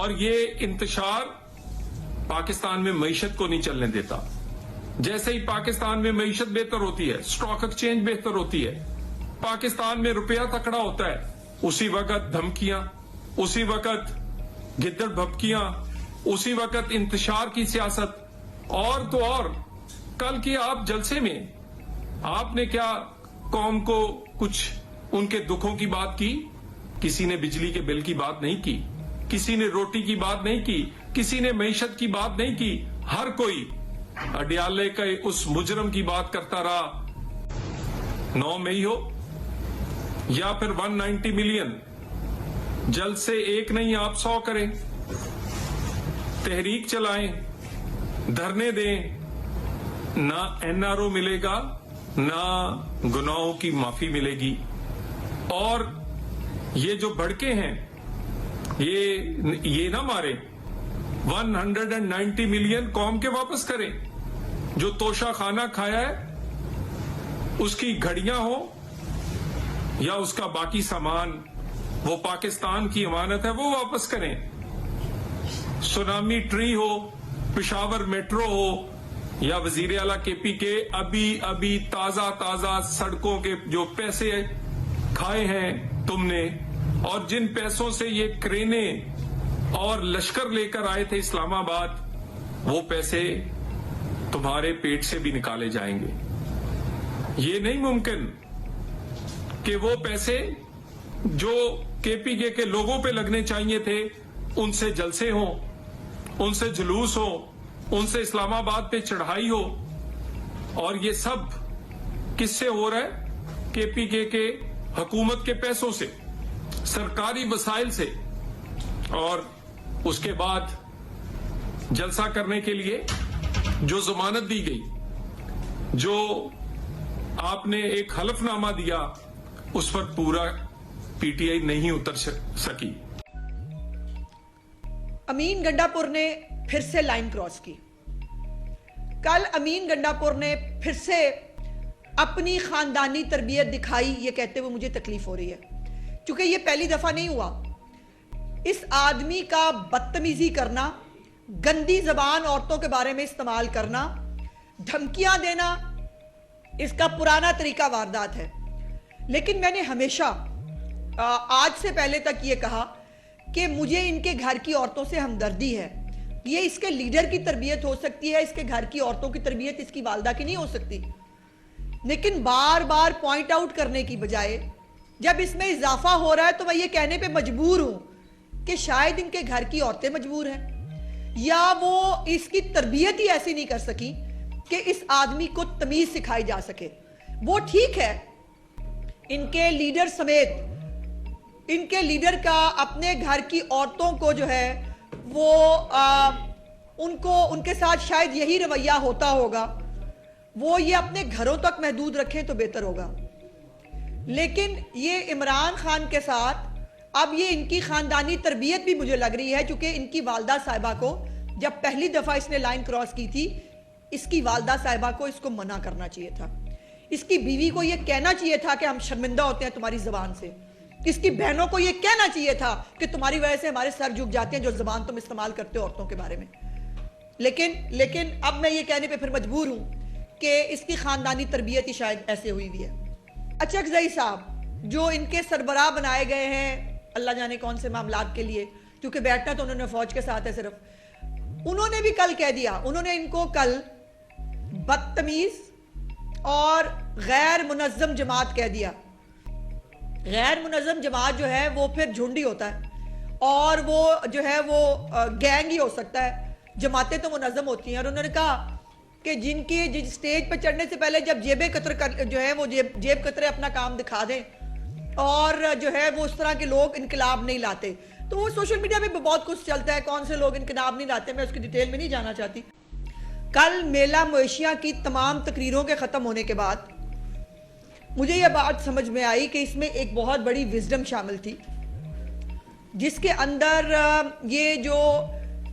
اور یہ انتشار پاکستان میں معیشت کو نہیں چلنے دیتا. جیسے ہی پاکستان میں معیشت بہتر ہوتی ہے، اسٹاک ایکسچینج بہتر ہوتی ہے، پاکستان میں روپیہ تکڑا ہوتا ہے، اسی وقت دھمکیاں، اسی وقت گدڑ بھبکیاں، اسی وقت انتشار کی سیاست. اور تو اور کل کی آپ جلسے میں آپ نے کیا قوم کو کچھ ان کے دکھوں کی بات کی؟ کسی نے بجلی کے بل کی بات نہیں کی، کسی نے روٹی کی بات نہیں کی، کسی نے معیشت کی بات نہیں کی. ہر کوئی اڈیالے کے اس مجرم کی بات کرتا رہا. 9 مئی ہو یا پھر 190 ملین، جلد سے ایک نہیں آپ 100 کریں، تحریک چلائیں، دھرنے دیں. نہ NRO ملے گا، نہ گناہوں کی معافی ملے گی. اور یہ جو بھڑکے ہیں یہ نہ مارے. 190 ملین قوم کے واپس کریں. جو توشہ خانہ کھایا ہے اس کی گھڑیاں ہو یا اس کا باقی سامان، وہ پاکستان کی امانت ہے، وہ واپس کریں. سونامی ٹری ہو، پشاور میٹرو ہو یا وزیر اعلیٰ KP کے ابھی تازہ سڑکوں کے جو پیسے کھائے ہیں تم نے، اور جن پیسوں سے یہ کرینے اور لشکر لے کر آئے تھے اسلام آباد، وہ پیسے تمہارے پیٹ سے بھی نکالے جائیں گے. یہ نہیں ممکن کہ وہ پیسے جو KPK کے لوگوں پہ لگنے چاہیے تھے ان سے جلسے ہوں، ان سے جلوس ہو، ان سے اسلام آباد پہ چڑھائی ہو. اور یہ سب کس سے ہو رہا ہے؟ KPK کے حکومت کے پیسوں سے، سرکاری وسائل سے. اور اس کے بعد جلسہ کرنے کے لیے جو ضمانت دی گئی، جو آپ نے ایک حلف نامہ دیا، اس پر پورا PTI نہیں اتر سکی. امین گنڈاپور نے پھر سے لائن کراس کی. کل امین گنڈاپور نے پھر سے اپنی خاندانی تربیت دکھائی، یہ کہتے ہوئے مجھے تکلیف ہو رہی ہے، چونکہ یہ پہلی دفعہ نہیں ہوا. اس آدمی کا بدتمیزی کرنا، گندی زبان عورتوں کے بارے میں استعمال کرنا، دھمکیاں دینا، اس کا پرانا طریقہ واردات ہے. لیکن میں نے ہمیشہ آج سے پہلے تک یہ کہا کہ مجھے ان کے گھر کی عورتوں سے ہمدردی ہے. یہ اس کے لیڈر کی تربیت ہو سکتی ہے، اس کے گھر کی عورتوں کی تربیت اس کی والدہ کی نہیں ہو سکتی. لیکن بار بار پوائنٹ آؤٹ کرنے کی بجائے جب اس میں اضافہ ہو رہا ہے تو میں یہ کہنے پہ مجبور ہوں کہ شاید ان کے گھر کی عورتیں مجبور ہیں، یا وہ اس کی تربیت ہی ایسی نہیں کر سکی کہ اس آدمی کو تمیز سکھائی جا سکے. وہ ٹھیک ہے، ان کے لیڈر سمیت ان کے لیڈر کا اپنے گھر کی عورتوں کو جو ہے وہ ان کے ساتھ شاید یہی رویہ ہوتا ہوگا، وہ یہ اپنے گھروں تک محدود رکھیں تو بہتر ہوگا. لیکن یہ عمران خان کے ساتھ اب یہ ان کی خاندانی تربیت بھی مجھے لگ رہی ہے، چونکہ ان کی والدہ صاحبہ کو جب پہلی دفعہ اس نے لائن کراس کی تھی، اس کی والدہ صاحبہ کو اس کو منع کرنا چاہیے تھا. اس کی بیوی کو یہ کہنا چاہیے تھا کہ ہم شرمندہ ہوتے ہیں تمہاری زبان سے. اس کی بہنوں کو یہ کہنا چاہیے تھا کہ تمہاری وجہ سے ہمارے سر جھک جاتے ہیں جو زبان تم استعمال کرتے ہو عورتوں کے بارے میں. لیکن اب میں یہ کہنے پہ پھر مجبور ہوں کہ اس کی خاندانی تربیت ہی شاید ایسے ہوئی بھی ہے. اچکزئی صاحب جو ان کے سربراہ بنائے گئے ہیں اللہ جانے کون سے معاملات کے لیے، کیونکہ بیٹھنا تو انہوں نے فوج کے ساتھ ہے صرف، انہوں نے بھی کل کہہ دیا، انہوں نے ان کو کل بدتمیز اور غیر منظم جماعت کہہ دیا. غیر منظم جماعت جو ہے وہ پھر جھنڈی ہوتا ہے، اور وہ جو ہے وہ گینگ ہی ہو سکتا ہے. جماعتیں تو منظم ہوتی ہیں. اور انہوں نے کہا کہ جن سٹیج پہ چڑھنے سے پہلے جب جیب قطر جو ہے وہ جیب قطرے اپنا کام دکھا دیں اور جو ہے وہ اس طرح کے لوگ انقلاب نہیں لاتے. تو وہ سوشل میڈیا میں بہت کچھ چلتا ہے، کون سے لوگ انقلاب نہیں لاتے، میں اس کی ڈیٹیل میں نہیں جانا چاہتی. کل میلہ مویشیاں کی تمام تقریروں کے ختم ہونے کے بعد مجھے یہ بات سمجھ میں آئی کہ اس میں ایک بہت بڑی وزڈم شامل تھی، جس کے اندر یہ جو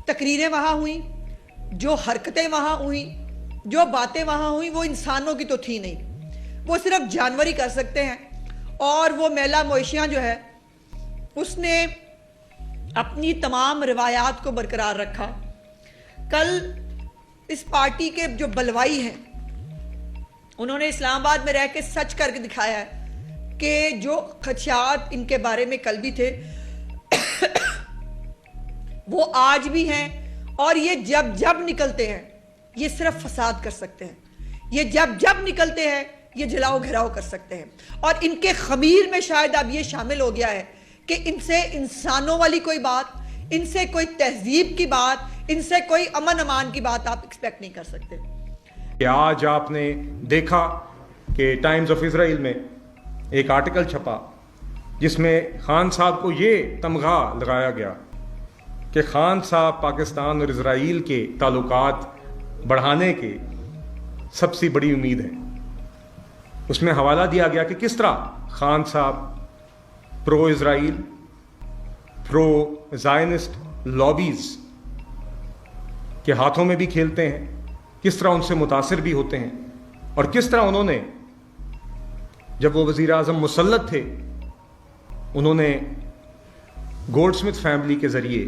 تقریریں وہاں ہوئیں، جو حرکتیں وہاں ہوئیں، جو باتیں وہاں ہوئیں، وہ انسانوں کی تو تھی نہیں، وہ صرف جانور ہی کر سکتے ہیں. اور وہ میلہ مویشیاں جو ہے اس نے اپنی تمام روایات کو برقرار رکھا. کل اس پارٹی کے جو بلوائی ہیں انہوں نے اسلام آباد میں رہ کے سچ کر کے دکھایا ہے کہ جو خدشات ان کے بارے میں کل بھی تھے وہ آج بھی ہیں, اور یہ جب جب نکلتے ہیں یہ صرف فساد کر سکتے ہیں, یہ جب جب نکلتے ہیں یہ جلاؤ گھراؤ کر سکتے ہیں. اور ان کے خمیر میں شاید اب یہ شامل ہو گیا ہے کہ ان سے انسانوں والی کوئی بات, ان سے کوئی تہذیب کی بات, ان سے کوئی امن امان کی بات آپ ایکسپیکٹ نہیں کر سکتے. آج آپ نے دیکھا کہ ٹائمز آف اسرائیل میں ایک آرٹیکل چھپا جس میں خان صاحب کو یہ تمغہ لگایا گیا کہ خان صاحب پاکستان اور اسرائیل کے تعلقات بڑھانے کے سب سے بڑی امید ہے. اس میں حوالہ دیا گیا کہ کس طرح خان صاحب پرو اسرائیل, پرو زائنسٹ لابیز کے ہاتھوں میں بھی کھیلتے ہیں, کس طرح ان سے متاثر بھی ہوتے ہیں, اور کس طرح انہوں نے جب وہ وزیر اعظم مسلط تھے انہوں نے گولڈ سمتھ فیملی کے ذریعے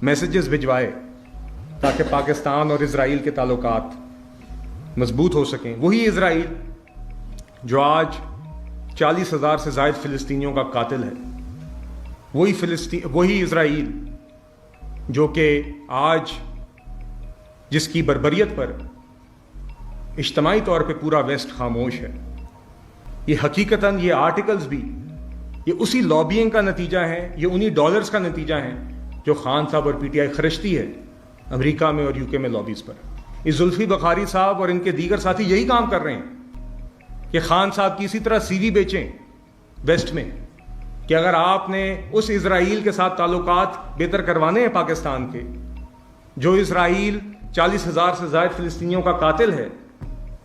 میسیجز بھجوائے تاکہ پاکستان اور اسرائیل کے تعلقات مضبوط ہو سکیں. وہی اسرائیل جو آج 40,000 سے زائد فلسطینیوں کا قاتل ہے, وہی اسرائیل جو کہ آج جس کی بربریت پر اجتماعی طور پہ پورا ویسٹ خاموش ہے. یہ حقیقتاً یہ آرٹیکلز بھی یہ اسی لابینگ کا نتیجہ ہے, یہ انہی ڈالرز کا نتیجہ ہے جو خان صاحب اور پی ٹی آئی خرچتی ہے امریکہ میں اور یو کے میں لابیز پر. یہ زلفی بخاری صاحب اور ان کے دیگر ساتھی یہی کام کر رہے ہیں کہ خان صاحب کی اسی طرح سی وی بیچیں ویسٹ میں کہ اگر آپ نے اس اسرائیل کے ساتھ تعلقات بہتر کروانے ہیں پاکستان کے, جو اسرائیل 40,000 سے زائد فلسطینیوں کا قاتل ہے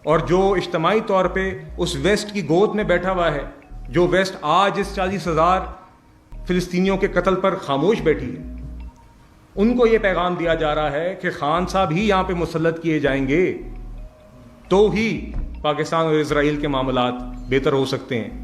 اور جو اجتماعی طور پہ اس ویسٹ کی گود میں بیٹھا ہوا ہے, جو ویسٹ آج اس 40,000 فلسطینیوں کے قتل پر خاموش بیٹھی ہے, ان کو یہ پیغام دیا جا رہا ہے کہ خان صاحب ہی یہاں پہ مسلط کیے جائیں گے تو ہی پاکستان اور اسرائیل کے معاملات بہتر ہو سکتے ہیں.